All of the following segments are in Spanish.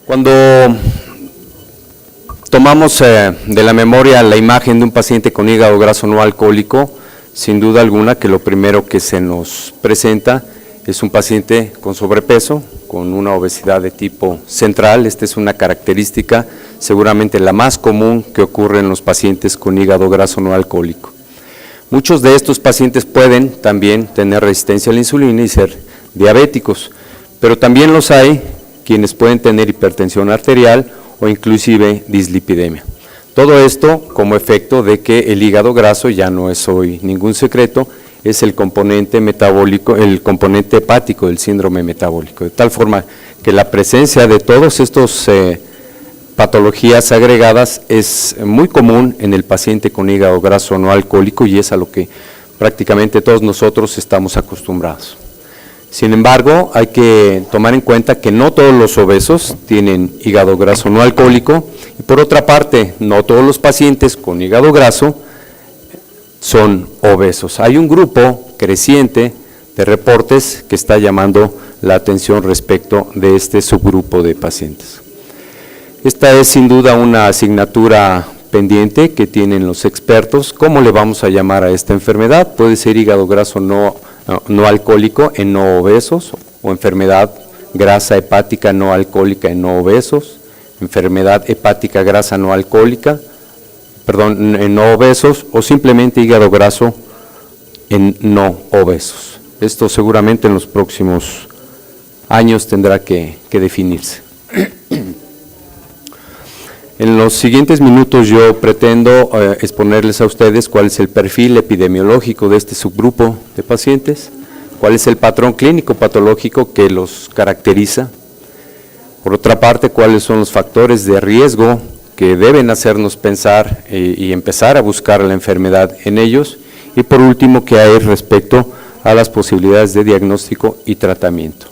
Cuando tomamos de la memoria la imagen de un paciente con hígado graso no alcohólico, sin duda alguna que lo primero que se nos presenta es un paciente con sobrepeso, con una obesidad de tipo central. Esta es una característica seguramente la más común que ocurre en los pacientes con hígado graso no alcohólico. Muchos de estos pacientes pueden también tener resistencia a la insulina y ser diabéticos, pero también los hay quienes pueden tener hipertensión arterial o inclusive dislipidemia. Todo esto como efecto de que el hígado graso, ya no es hoy ningún secreto, es el componente metabólico, el componente hepático del síndrome metabólico, de tal forma que la presencia de todos estos patologías agregadas es muy común en el paciente con hígado graso no alcohólico y es a lo que prácticamente todos nosotros estamos acostumbrados. Sin embargo, hay que tomar en cuenta que no todos los obesos tienen hígado graso no alcohólico y por otra parte, no todos los pacientes con hígado graso son obesos. Hay un grupo creciente de reportes que está llamando la atención respecto de este subgrupo de pacientes. Esta es sin duda una asignatura pendiente que tienen los expertos. ¿Cómo le vamos a llamar a esta enfermedad? Puede ser hígado graso no alcohólico en no obesos o enfermedad grasa hepática no alcohólica en no obesos, enfermedad hepática grasa no alcohólica, en no obesos o simplemente hígado graso en no obesos. Esto seguramente en los próximos años tendrá que definirse. En los siguientes minutos yo pretendo exponerles a ustedes cuál es el perfil epidemiológico de este subgrupo de pacientes, cuál es el patrón clínico patológico que los caracteriza, por otra parte cuáles son los factores de riesgo que deben hacernos pensar y empezar a buscar la enfermedad en ellos, y por último qué hay respecto a las posibilidades de diagnóstico y tratamiento.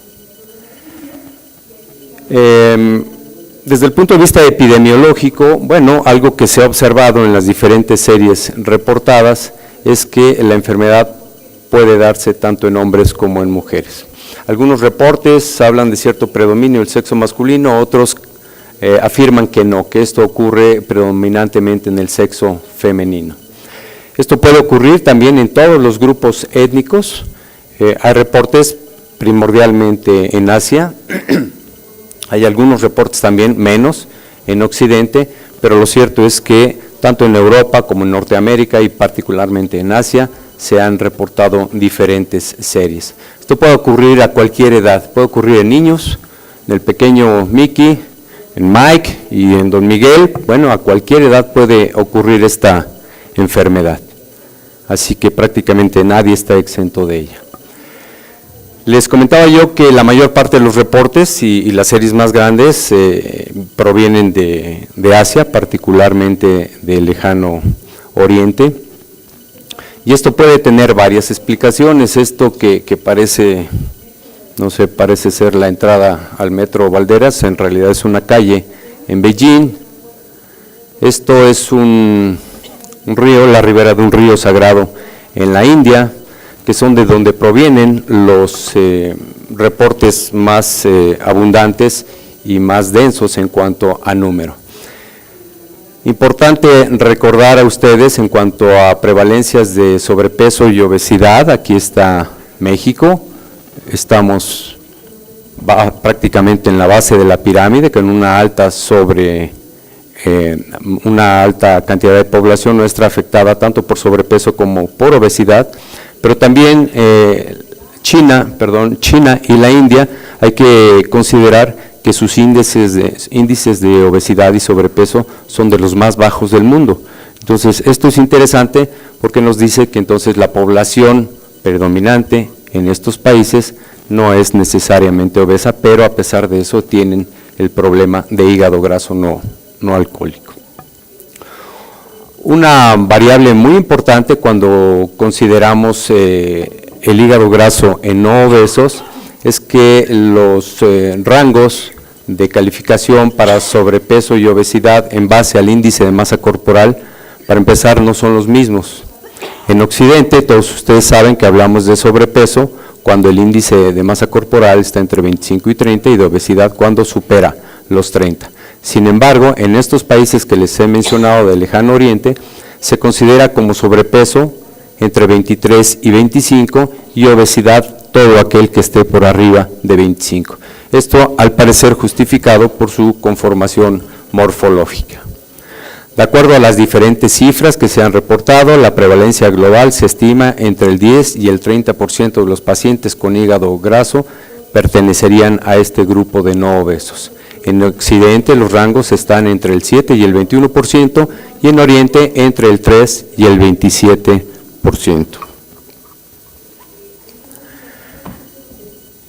Desde el punto de vista epidemiológico, bueno, algo que se ha observado en las diferentes series reportadas es que la enfermedad puede darse tanto en hombres como en mujeres. Algunos reportes hablan de cierto predominio del sexo masculino, otros afirman que no, que esto ocurre predominantemente en el sexo femenino. Esto puede ocurrir también en todos los grupos étnicos. Hay reportes primordialmente en Asia. Hay algunos reportes también, menos, en Occidente, pero lo cierto es que tanto en Europa como en Norteamérica y particularmente en Asia se han reportado diferentes series. Esto puede ocurrir a cualquier edad, puede ocurrir en niños, en el pequeño Mickey, en Mike y en Don Miguel. Bueno, a cualquier edad puede ocurrir esta enfermedad, así que prácticamente nadie está exento de ella. Les comentaba yo que la mayor parte de los reportes y las series más grandes provienen de Asia, particularmente del lejano oriente, y esto puede tener varias explicaciones. Esto que parece, no sé, parece ser la entrada al metro Valderas, en realidad es una calle en Beijing. Esto es un río, la ribera de un río sagrado en la India, que son de donde provienen los reportes más abundantes y más densos en cuanto a número. Importante recordar a ustedes en cuanto a prevalencias de sobrepeso y obesidad. Aquí está México, estamos prácticamente en la base de la pirámide, con una alta cantidad de población nuestra afectada tanto por sobrepeso como por obesidad. Pero también China y la India, hay que considerar que sus índices de obesidad y sobrepeso son de los más bajos del mundo. Entonces, esto es interesante porque nos dice que entonces la población predominante en estos países no es necesariamente obesa, pero a pesar de eso tienen el problema de hígado graso no alcohólico. Una variable muy importante cuando consideramos el hígado graso en no obesos es que los rangos de calificación para sobrepeso y obesidad en base al índice de masa corporal, para empezar, no son los mismos. En Occidente, todos ustedes saben que hablamos de sobrepeso cuando el índice de masa corporal está entre 25 y 30 y de obesidad cuando supera los 30. Sin embargo, en estos países que les he mencionado del Lejano Oriente, se considera como sobrepeso entre 23 y 25 y obesidad todo aquel que esté por arriba de 25. Esto al parecer justificado por su conformación morfológica. De acuerdo a las diferentes cifras que se han reportado, la prevalencia global se estima entre el 10 y el 30% de los pacientes con hígado graso pertenecerían a este grupo de no obesos. En Occidente los rangos están entre el 7 y el 21% y en Oriente entre el 3 y el 27%.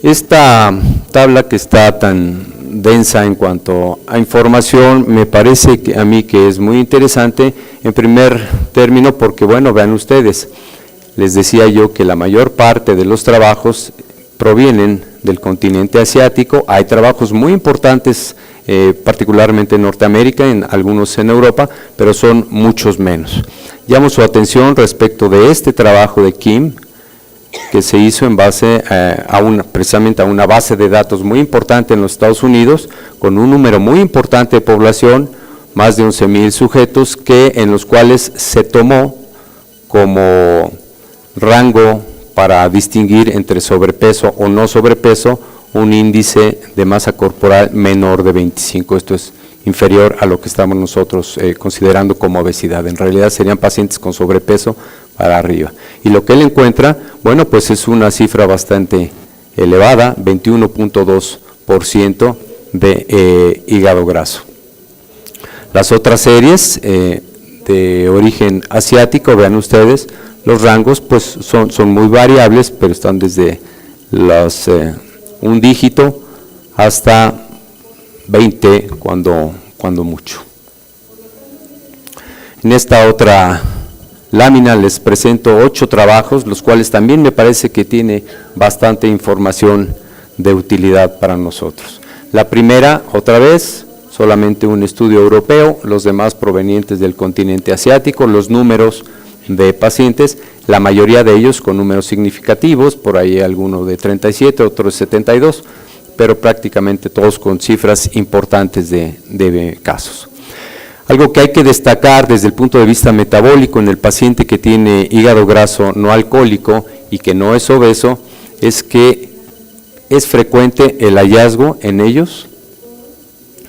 Esta tabla que está tan densa en cuanto a información, me parece que a mí que es muy interesante, en primer término porque, bueno, vean ustedes, les decía yo que la mayor parte de los trabajos provienen del continente asiático, hay trabajos muy importantes, particularmente en Norteamérica, algunos en Europa, pero son muchos menos. Llamo su atención respecto de este trabajo de Kim, que se hizo en base precisamente a una base de datos muy importante en los Estados Unidos, con un número muy importante de población, más de 11,000 sujetos, en los cuales se tomó como rango para distinguir entre sobrepeso o no sobrepeso un índice de masa corporal menor de 25. Esto es inferior a lo que estamos nosotros considerando como obesidad. En realidad serían pacientes con sobrepeso para arriba. Y lo que él encuentra, bueno, pues es una cifra bastante elevada, 21.2% de hígado graso. Las otras series de origen asiático, vean ustedes, los rangos pues son muy variables, pero están desde un dígito hasta 20 cuando mucho. En esta otra lámina les presento 8 trabajos, los cuales también me parece que tiene bastante información de utilidad para nosotros. La primera, otra vez, solamente un estudio europeo, los demás provenientes del continente asiático, los números de pacientes, la mayoría de ellos con números significativos, por ahí alguno de 37, otro de 72, pero prácticamente todos con cifras importantes de casos. Algo que hay que destacar desde el punto de vista metabólico en el paciente que tiene hígado graso no alcohólico y que no es obeso, es que es frecuente el hallazgo en ellos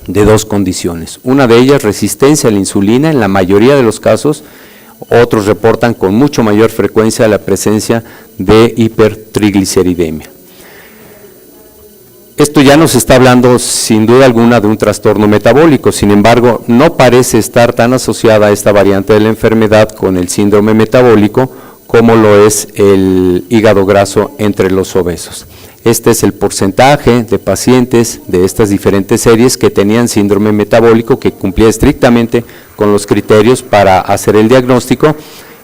de 2 condiciones. Una de ellas, resistencia a la insulina, en la mayoría de los casos. Otros reportan con mucho mayor frecuencia la presencia de hipertrigliceridemia. Esto ya nos está hablando sin duda alguna de un trastorno metabólico, sin embargo no parece estar tan asociada esta variante de la enfermedad con el síndrome metabólico como lo es el hígado graso entre los obesos. Este es el porcentaje de pacientes de estas diferentes series que tenían síndrome metabólico, que cumplía estrictamente con los criterios para hacer el diagnóstico,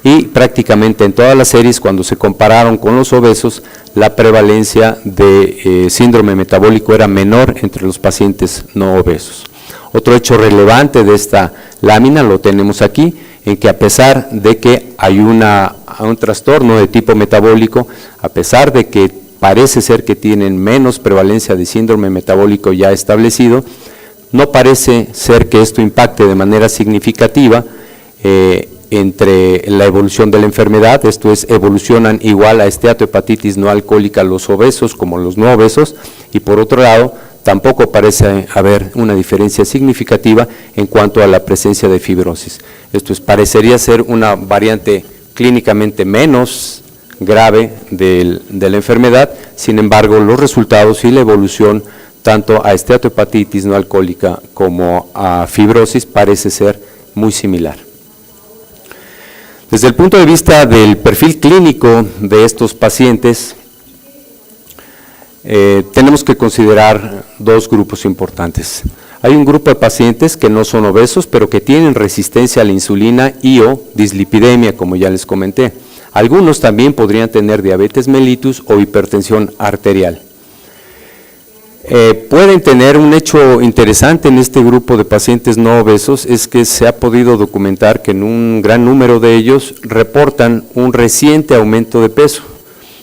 y prácticamente en todas las series, cuando se compararon con los obesos, la prevalencia de síndrome metabólico era menor entre los pacientes no obesos. Otro hecho relevante de esta lámina lo tenemos aquí, en que a pesar de que hay un trastorno de tipo metabólico, a pesar de que parece ser que tienen menos prevalencia de síndrome metabólico ya establecido, no parece ser que esto impacte de manera significativa entre la evolución de la enfermedad, esto es, evolucionan igual a esteatohepatitis no alcohólica los obesos como los no obesos, y por otro lado, tampoco parece haber una diferencia significativa en cuanto a la presencia de fibrosis. Esto es, parecería ser una variante clínicamente menos grave de la enfermedad, sin embargo, los resultados y la evolución tanto a esteatohepatitis no alcohólica como a fibrosis parece ser muy similar. Desde el punto de vista del perfil clínico de estos pacientes, tenemos que considerar 2 grupos importantes. Hay un grupo de pacientes que no son obesos, pero que tienen resistencia a la insulina y o dislipidemia, como ya les comenté. Algunos también podrían tener diabetes mellitus o hipertensión arterial. Pueden tener un hecho interesante en este grupo de pacientes no obesos, es que se ha podido documentar que en un gran número de ellos reportan un reciente aumento de peso.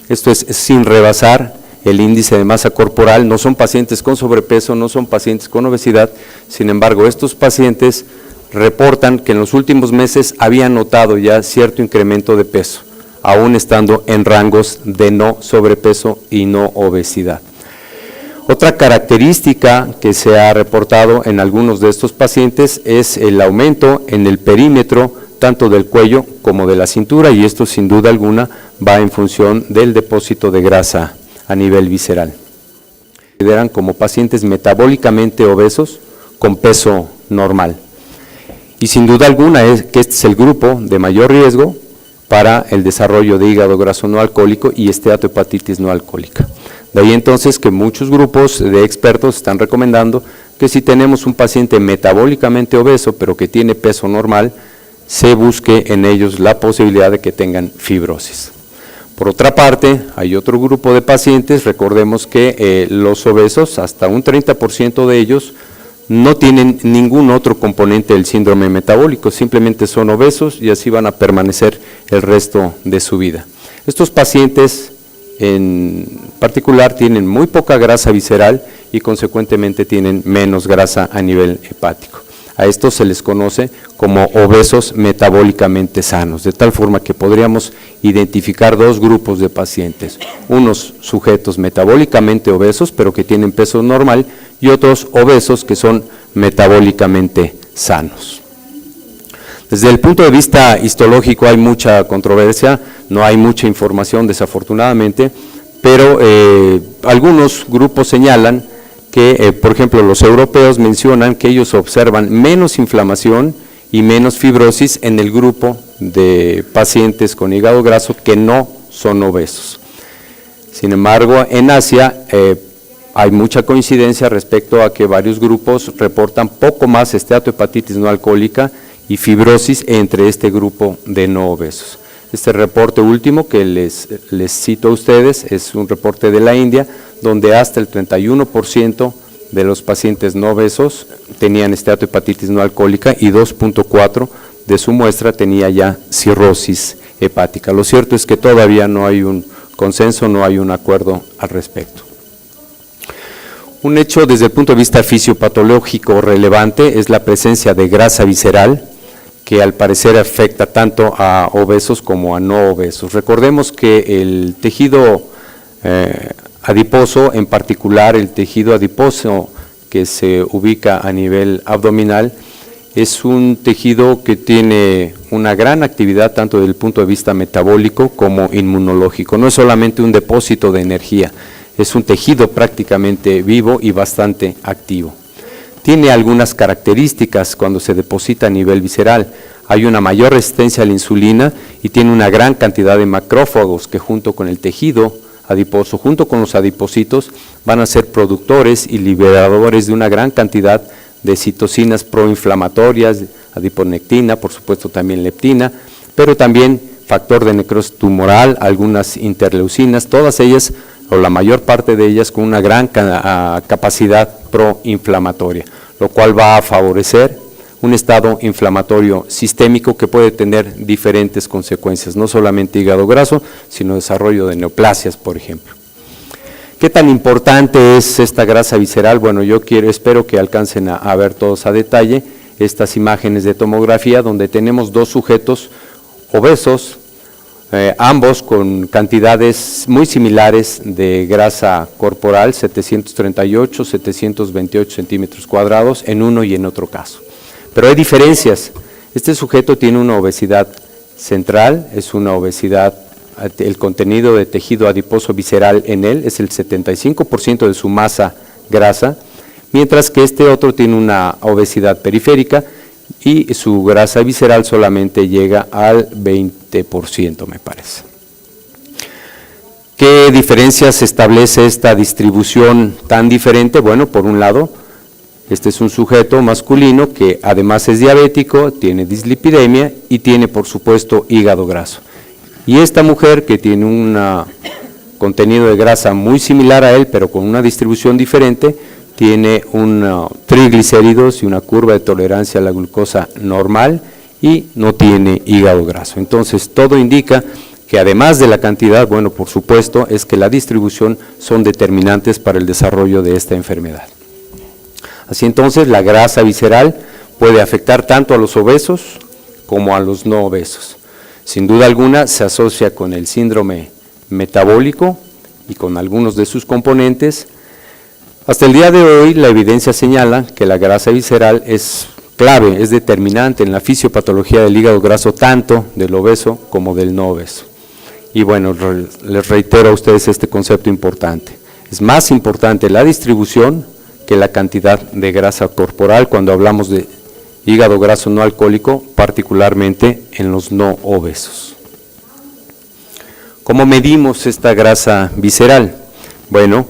Esto es sin rebasar el índice de masa corporal, no son pacientes con sobrepeso, no son pacientes con obesidad, sin embargo, estos pacientes reportan que en los últimos meses habían notado ya cierto incremento de peso, aún estando en rangos de no sobrepeso y no obesidad. Otra característica que se ha reportado en algunos de estos pacientes es el aumento en el perímetro tanto del cuello como de la cintura, y esto sin duda alguna va en función del depósito de grasa a nivel visceral. Se consideran como pacientes metabólicamente obesos con peso normal. Y sin duda alguna es que este es el grupo de mayor riesgo para el desarrollo de hígado graso no alcohólico y esteatohepatitis no alcohólica. De ahí entonces que muchos grupos de expertos están recomendando que si tenemos un paciente metabólicamente obeso pero que tiene peso normal, se busque en ellos la posibilidad de que tengan fibrosis. Por otra parte, hay otro grupo de pacientes, recordemos que los obesos, hasta un 30% de ellos, no tienen ningún otro componente del síndrome metabólico, simplemente son obesos y así van a permanecer el resto de su vida. Estos pacientes en particular tienen muy poca grasa visceral y consecuentemente tienen menos grasa a nivel hepático. A estos se les conoce como obesos metabólicamente sanos, de tal forma que podríamos identificar dos grupos de pacientes, unos sujetos metabólicamente obesos pero que tienen peso normal y otros obesos que son metabólicamente sanos. Desde el punto de vista histológico hay mucha controversia, no hay mucha información desafortunadamente, pero algunos grupos señalan que, por ejemplo, los europeos mencionan que ellos observan menos inflamación y menos fibrosis en el grupo de pacientes con hígado graso que no son obesos. Sin embargo, en Asia hay mucha coincidencia respecto a que varios grupos reportan poco más esteatohepatitis no alcohólica y fibrosis entre este grupo de no obesos. Este reporte último que les cito a ustedes es un reporte de la India, donde hasta el 31% de los pacientes no obesos tenían esteatohepatitis no alcohólica y 2.4% de su muestra tenía ya cirrosis hepática. Lo cierto es que todavía no hay un consenso, no hay un acuerdo al respecto. Un hecho desde el punto de vista fisiopatológico relevante es la presencia de grasa visceral, que al parecer afecta tanto a obesos como a no obesos. Recordemos que el tejido adiposo, en particular el tejido adiposo que se ubica a nivel abdominal, es un tejido que tiene una gran actividad tanto desde el punto de vista metabólico como inmunológico. No es solamente un depósito de energía, es un tejido prácticamente vivo y bastante activo. Tiene algunas características cuando se deposita a nivel visceral. Hay una mayor resistencia a la insulina y tiene una gran cantidad de macrófagos que junto con el tejido adiposo, junto con los adipocitos, van a ser productores y liberadores de una gran cantidad de citocinas proinflamatorias, adiponectina, por supuesto también leptina, pero también factor de necrosis tumoral, algunas interleucinas, todas ellas o la mayor parte de ellas con una gran capacidad proinflamatoria, lo cual va a favorecer un estado inflamatorio sistémico que puede tener diferentes consecuencias, no solamente hígado graso, sino desarrollo de neoplasias, por ejemplo. ¿Qué tan importante es esta grasa visceral? Bueno, espero que alcancen a ver todos a detalle estas imágenes de tomografía donde tenemos dos sujetos obesos, ambos con cantidades muy similares de grasa corporal, 738, 728 centímetros cuadrados en uno y en otro caso. Pero hay diferencias. Este sujeto tiene una obesidad central, es una obesidad, el contenido de tejido adiposo visceral en él es el 75% de su masa grasa, mientras que este otro tiene una obesidad periférica y su grasa visceral solamente llega al 20%, me parece. ¿Qué diferencias establece esta distribución tan diferente? Bueno, por un lado, este es un sujeto masculino que además es diabético, tiene dislipidemia y tiene por supuesto hígado graso. Y esta mujer que tiene un contenido de grasa muy similar a él, pero con una distribución diferente, tiene triglicéridos y una curva de tolerancia a la glucosa normal y no tiene hígado graso. Entonces todo indica que además de la cantidad, bueno, por supuesto, es que la distribución son determinantes para el desarrollo de esta enfermedad. Así entonces, la grasa visceral puede afectar tanto a los obesos como a los no obesos. Sin duda alguna, se asocia con el síndrome metabólico y con algunos de sus componentes. Hasta el día de hoy, la evidencia señala que la grasa visceral es clave, es determinante en la fisiopatología del hígado graso, tanto del obeso como del no obeso. Y bueno, les reitero a ustedes este concepto importante. Es más importante la distribución que la cantidad de grasa corporal cuando hablamos de hígado graso no alcohólico, particularmente en los no obesos. ¿Cómo medimos esta grasa visceral? Bueno,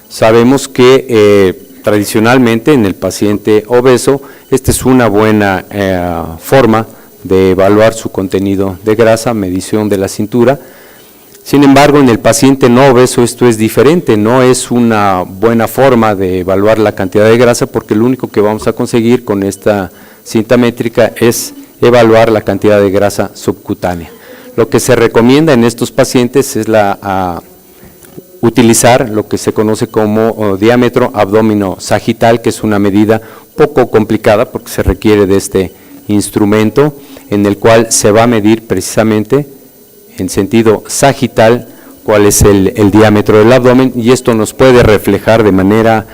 sabemos que tradicionalmente en el paciente obeso, esta es una buena forma de evaluar su contenido de grasa, medición de la cintura. Sin embargo, en el paciente no obeso esto es diferente, no es una buena forma de evaluar la cantidad de grasa, porque lo único que vamos a conseguir con esta cinta métrica es evaluar la cantidad de grasa subcutánea. Lo que se recomienda en estos pacientes es utilizar lo que se conoce como diámetro abdomino sagital, que es una medida poco complicada porque se requiere de este instrumento en el cual se va a medir precisamente en sentido sagital cuál es el diámetro del abdomen, y esto nos puede reflejar de manera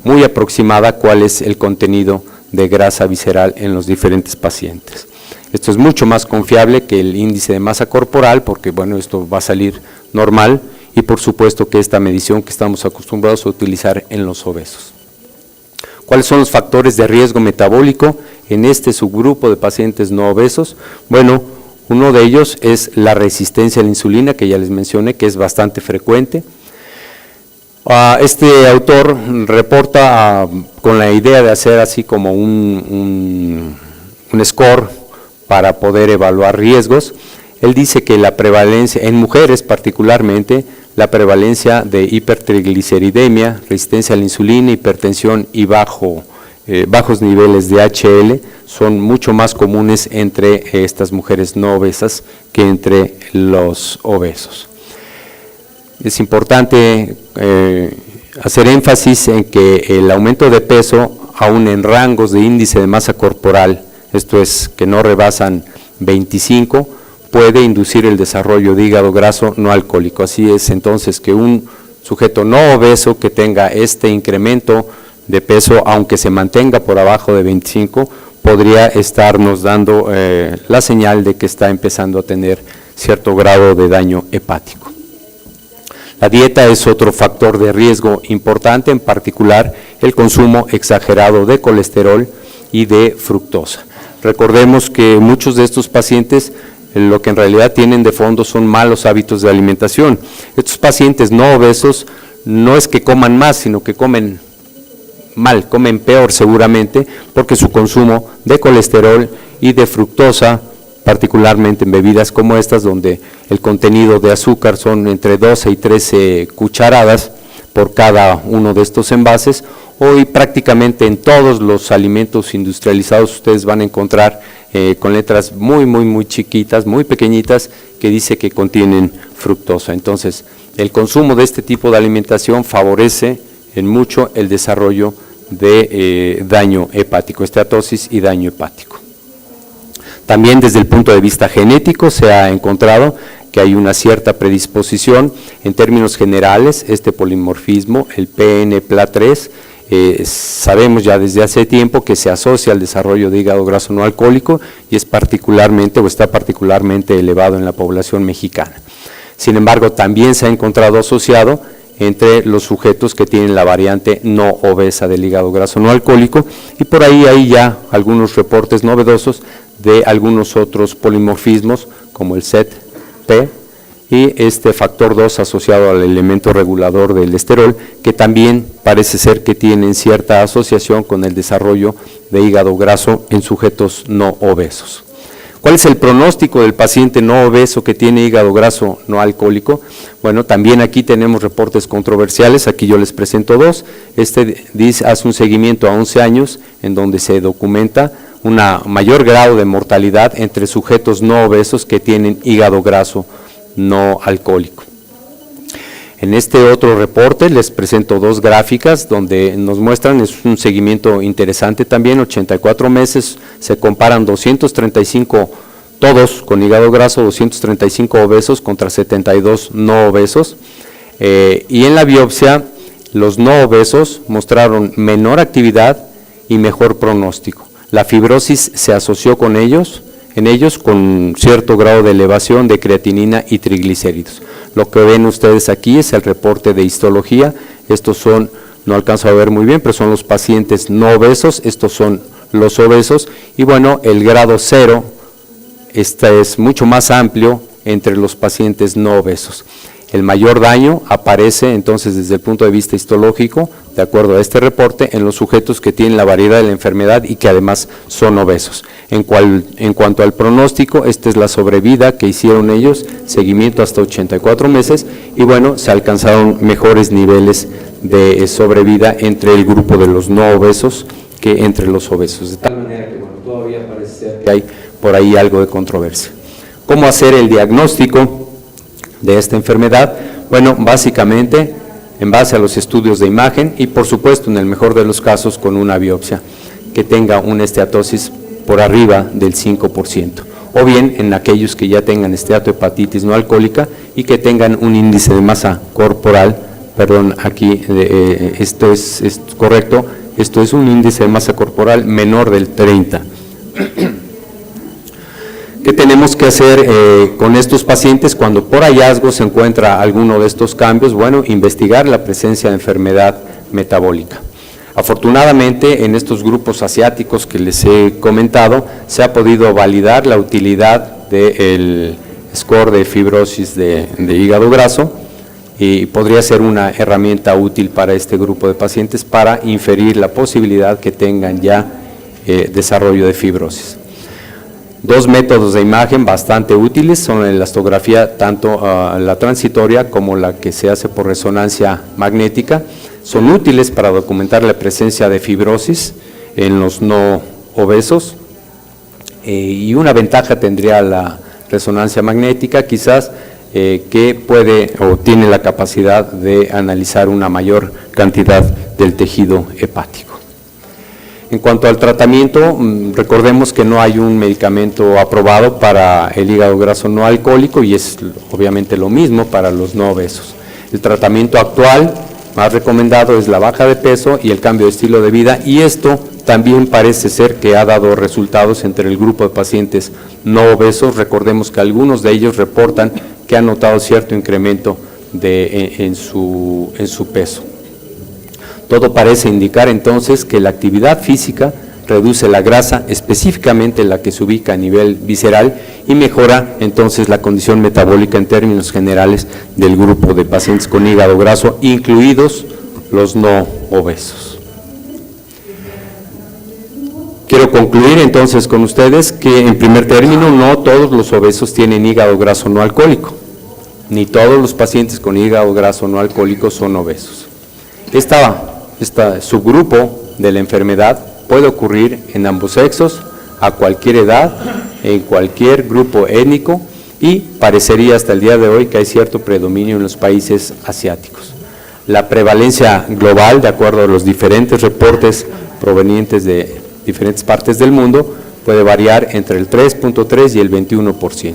muy aproximada cuál es el contenido de grasa visceral en los diferentes pacientes. Esto es mucho más confiable que el índice de masa corporal porque, bueno, esto va a salir normal, y por supuesto que esta medición que estamos acostumbrados a utilizar en los obesos. ¿Cuáles son los factores de riesgo metabólico en este subgrupo de pacientes no obesos? Bueno, uno de ellos es la resistencia a la insulina, que ya les mencioné, que es bastante frecuente. Este autor reporta con la idea de hacer así como un score para poder evaluar riesgos. Él dice que la prevalencia, en mujeres particularmente, la prevalencia de hipertrigliceridemia, resistencia a la insulina, hipertensión y bajos niveles de HL son mucho más comunes entre estas mujeres no obesas que entre los obesos. Es importante hacer énfasis en que el aumento de peso, aún en rangos de índice de masa corporal, esto es, que no rebasan 25, puede inducir el desarrollo de hígado graso no alcohólico. Así es entonces que un sujeto no obeso que tenga este incremento de peso, aunque se mantenga por abajo de 25, podría estarnos dando la señal de que está empezando a tener cierto grado de daño hepático. La dieta es otro factor de riesgo importante, en particular el consumo exagerado de colesterol y de fructosa. Recordemos que muchos de estos pacientes lo que en realidad tienen de fondo son malos hábitos de alimentación. Estos pacientes no obesos no es que coman más, sino que comen mal, comen peor seguramente, porque su consumo de colesterol y de fructosa, particularmente en bebidas como estas, donde el contenido de azúcar son entre 12 y 13 cucharadas por cada uno de estos envases. Hoy prácticamente en todos los alimentos industrializados ustedes van a encontrar con letras muy chiquitas, muy pequeñitas, que dice que contienen fructosa. Entonces, el consumo de este tipo de alimentación favorece en mucho el desarrollo de daño hepático, esteatosis y daño hepático. También desde el punto de vista genético se ha encontrado que hay una cierta predisposición. En términos generales, este polimorfismo, el PNPLA3, sabemos ya desde hace tiempo que se asocia al desarrollo de hígado graso no alcohólico y es particularmente o está particularmente elevado en la población mexicana. Sin embargo, también se ha encontrado asociado entre los sujetos que tienen la variante no obesa del hígado graso no alcohólico, y por ahí hay ya algunos reportes novedosos de algunos otros polimorfismos como el SETP y este factor 2 asociado al elemento regulador del esterol, que también parece ser que tienen cierta asociación con el desarrollo de hígado graso en sujetos no obesos. ¿Cuál es el pronóstico del paciente no obeso que tiene hígado graso no alcohólico? Bueno, también aquí tenemos reportes controversiales, aquí yo les presento dos. Este hace un seguimiento a 11 años en donde se documenta un mayor grado de mortalidad entre sujetos no obesos que tienen hígado graso no alcohólico. En este otro reporte les presento dos gráficas donde nos muestran, es un seguimiento interesante también, 84 meses, se comparan 235, todos con hígado graso, 235 obesos contra 72 no obesos, y en la biopsia los no obesos mostraron menor actividad y mejor pronóstico. La fibrosis se asoció con ellos con cierto grado de elevación de creatinina y triglicéridos. Lo que ven ustedes aquí es el reporte de histología. Estos son, no alcanzo a ver muy bien, pero son los pacientes no obesos, estos son los obesos, y bueno, el grado 0, es mucho más amplio entre los pacientes no obesos. El mayor daño aparece entonces desde el punto de vista histológico, de acuerdo a este reporte, en los sujetos que tienen la variedad de la enfermedad y que además son obesos. En cuanto al pronóstico, esta es la sobrevida que hicieron ellos, seguimiento hasta 84 meses, y bueno, se alcanzaron mejores niveles de sobrevida entre el grupo de los no obesos que entre los obesos. De tal manera que bueno, todavía parece ser que hay por ahí algo de controversia. ¿Cómo hacer el diagnóstico de esta enfermedad? Bueno, básicamente en base a los estudios de imagen y por supuesto en el mejor de los casos con una biopsia que tenga una esteatosis por arriba del 5%, o bien en aquellos que ya tengan esteatohepatitis no alcohólica y que tengan un índice de masa corporal, perdón, aquí esto es correcto, esto es un índice de masa corporal menor del 30. ¿Qué tenemos que hacer con estos pacientes cuando por hallazgo se encuentra alguno de estos cambios? Bueno, investigar la presencia de enfermedad metabólica. Afortunadamente, en estos grupos asiáticos que les he comentado, se ha podido validar la utilidad del score de fibrosis de hígado graso y podría ser una herramienta útil para este grupo de pacientes para inferir la posibilidad que tengan ya desarrollo de fibrosis. Dos métodos de imagen bastante útiles son la elastografía, tanto la transitoria como la que se hace por resonancia magnética. Son útiles para documentar la presencia de fibrosis en los no obesos y una ventaja tendría la resonancia magnética, quizás que puede o tiene la capacidad de analizar una mayor cantidad del tejido hepático. En cuanto al tratamiento, recordemos que no hay un medicamento aprobado para el hígado graso no alcohólico y es obviamente lo mismo para los no obesos. El tratamiento actual más recomendado es la baja de peso y el cambio de estilo de vida, y esto también parece ser que ha dado resultados entre el grupo de pacientes no obesos. Recordemos que algunos de ellos reportan que han notado cierto incremento en su peso. Todo parece indicar entonces que la actividad física reduce la grasa, específicamente la que se ubica a nivel visceral, y mejora entonces la condición metabólica en términos generales del grupo de pacientes con hígado graso, incluidos los no obesos. Quiero concluir entonces con ustedes que en primer término no todos los obesos tienen hígado graso no alcohólico, ni todos los pacientes con hígado graso no alcohólico son obesos. Este subgrupo de la enfermedad puede ocurrir en ambos sexos, a cualquier edad, en cualquier grupo étnico, y parecería hasta el día de hoy que hay cierto predominio en los países asiáticos. La prevalencia global, de acuerdo a los diferentes reportes provenientes de diferentes partes del mundo, puede variar entre el 3.3 y el 21%.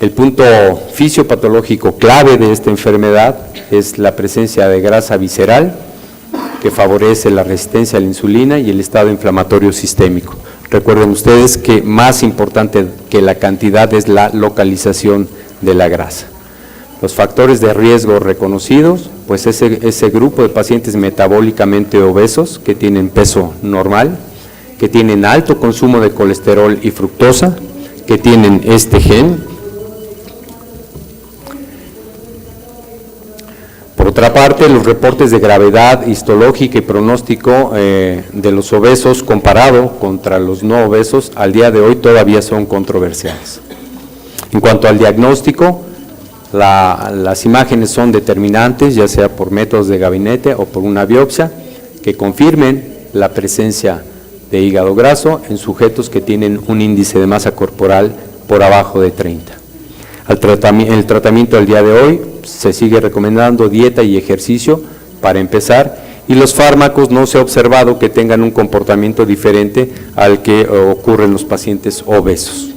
El punto fisiopatológico clave de esta enfermedad es la presencia de grasa visceral, que favorece la resistencia a la insulina y el estado inflamatorio sistémico. Recuerden ustedes que más importante que la cantidad es la localización de la grasa. Los factores de riesgo reconocidos, pues ese grupo de pacientes metabólicamente obesos que tienen peso normal, que tienen alto consumo de colesterol y fructosa, que tienen este gen. Por otra parte, los reportes de gravedad histológica y pronóstico de los obesos comparado contra los no obesos al día de hoy todavía son controversiales. En cuanto al diagnóstico, las imágenes son determinantes, ya sea por métodos de gabinete o por una biopsia, que confirmen la presencia de hígado graso en sujetos que tienen un índice de masa corporal por abajo de 30. El tratamiento del día de hoy se sigue recomendando dieta y ejercicio para empezar, y los fármacos no se ha observado que tengan un comportamiento diferente al que ocurre en los pacientes obesos.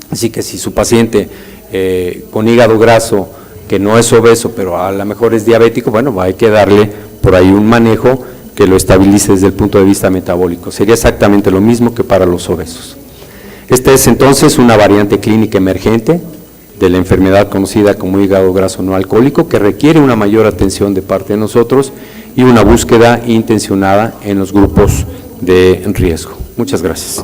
Así que si su paciente con hígado graso, que no es obeso, pero a lo mejor es diabético, bueno, hay que darle por ahí un manejo que lo estabilice desde el punto de vista metabólico. Sería exactamente lo mismo que para los obesos. Esta es entonces una variante clínica emergente de la enfermedad conocida como hígado graso no alcohólico, que requiere una mayor atención de parte de nosotros y una búsqueda intencionada en los grupos de riesgo. Muchas gracias.